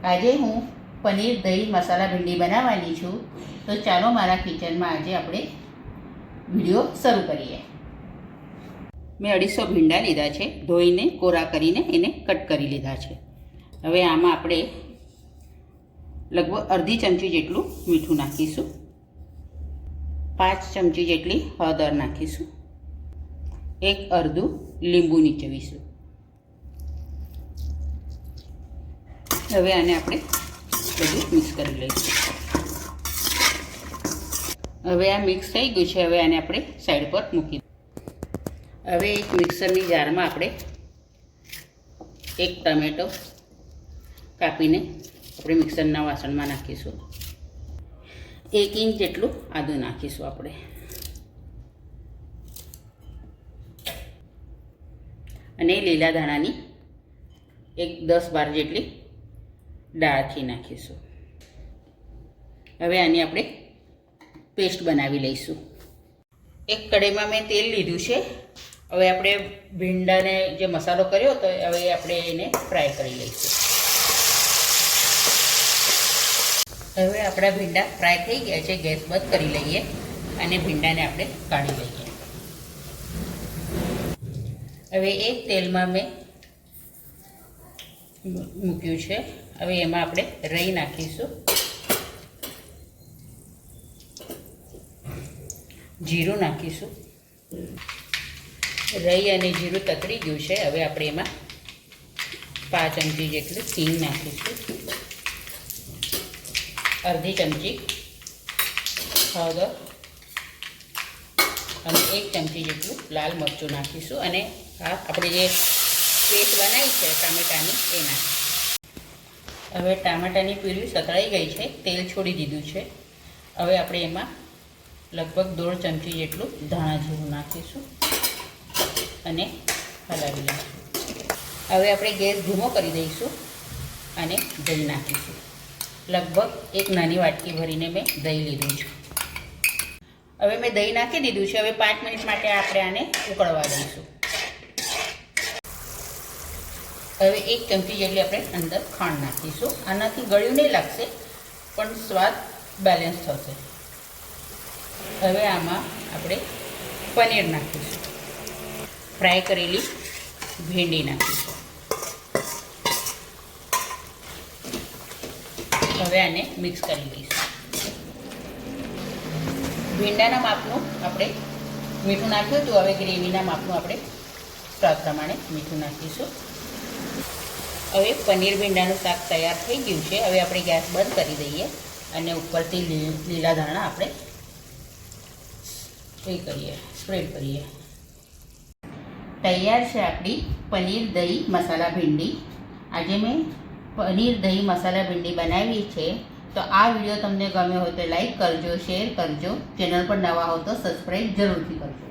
આજે હું પનીર દહીં મસાલા ભીંડી બનાવવાની છું. તો ચાલો મારા કિચનમાં આજે આપણે વિડીયો શરૂ કરીએ. મેં 250 ભીંડા લીધા છે. ધોઈને કોરા કરીને એને કટ કરી લીધા છે. હવે આમાં આપણે લગભગ અડધી ચમચી જેટલું મીઠું નાખીશું. 5 ચમચી જેટલી હળદર નાખીશું. એક અડધું લીંબુ નીચવીશું. હવે આને આપણે બધું મિક્સ કરી લઈશું. હવે આ મિક્સ થઈ ગયું છે. હવે આને આપણે સાઈડ પર મૂકી. હવે એક મિક્સરની જારમાં આપણે એક ટમેટો કાપીને આપણે મિક્સરના વાસણમાં નાખીશું. 1 ઇંચ જેટલું આદું નાખીશું આપણે. અને લીલા ધાણાની 10-12 જેટલી ડાળખી નાખીશું. હવે આની આપણે પેસ્ટ બનાવી લઈશું. એક કઢાઈમાં મેં તેલ લીધું છે. હવે આપણે ભીંડાને જે મસાલો કર્યો હતો હવે આપણે એને ફ્રાય કરી લઈશું. હવે આપણા ભીંડા ફ્રાય થઈ ગયા છે. ગેસ બંધ કરી લઈએ અને ભીંડાને આપણે કાઢી લઈએ. હવે એક તેલમાં મેં મૂક્યું છે. હવે એમાં આપણે રાઈ નાખીશું, જીરું નાખીશું. રાઈ અને જીરું તતરી ગયું છે. હવે આપણે એમાં 5 ચમચી જેટલું હિંગ નાખીશું. અડધી ચમચી હળદર અને 1 ચમચી જેટલું લાલ મરચું નાખીશું. અને આ આપણે જે પેસ્ટ બનાવી છે ટામેટાની એ નાખીશું. હવે ટામેટાની પ્યુરી સતળાઈ ગઈ છે. તેલ છોડી દીધું છે. હવે આપણે એમાં લગભગ 1.5 ચમચી જેટલું ધાણા જીરું નાખીશું અને હલાવી લઈશું. હવે આપણે ગેસ ધીમો કરી દઈશું અને દહીં નાખીશું. લગભગ એક નાની વાટકી ભરીને મેં દહીં લીધું છે. હવે મેં દહીં નાખી દીધું છે. હવે 5 મિનિટ માટે આપણે આને ઉકળવા દઈશું. હવે 1 ચમચી જેટલી આપણે અંદર ખાંડ નાખીશું. આનાથી ગળ્યું નહીં લાગશે પણ સ્વાદ બેલેન્સ થશે. હવે આમાં આપણે પનીર નાખીશું. ફ્રાય કરેલી ભીંડી નાખીશું. હવે આને મિક્સ કરી લઈશું. ભીંડાના માપનું આપણે મીઠું નાખ્યું હતું. હવે ગ્રેવીના માપનું આપણે સ્વાદ પ્રમાણે મીઠું નાખીશું. હવે પનીર ભીંડાનું શાક તૈયાર થઈ ગયું છે. હવે આપણે ગેસ બંધ કરી દઈએ અને ઉપરથી લીલા ધાણા આપણે સ્પ્રેડ કરીએ. તૈયાર છે આપણી પનીર દહીં મસાલા ભીંડી. આજે મેં પનીર દહીં મસાલા ભીંડી બનાવી છે. તો આ વિડીયો તમને ગમ્યો હોય તો લાઈક કરજો, શેર કરજો. ચેનલ પર નવા હો તો સબસ્ક્રાઈબ જરૂરથી કરજો.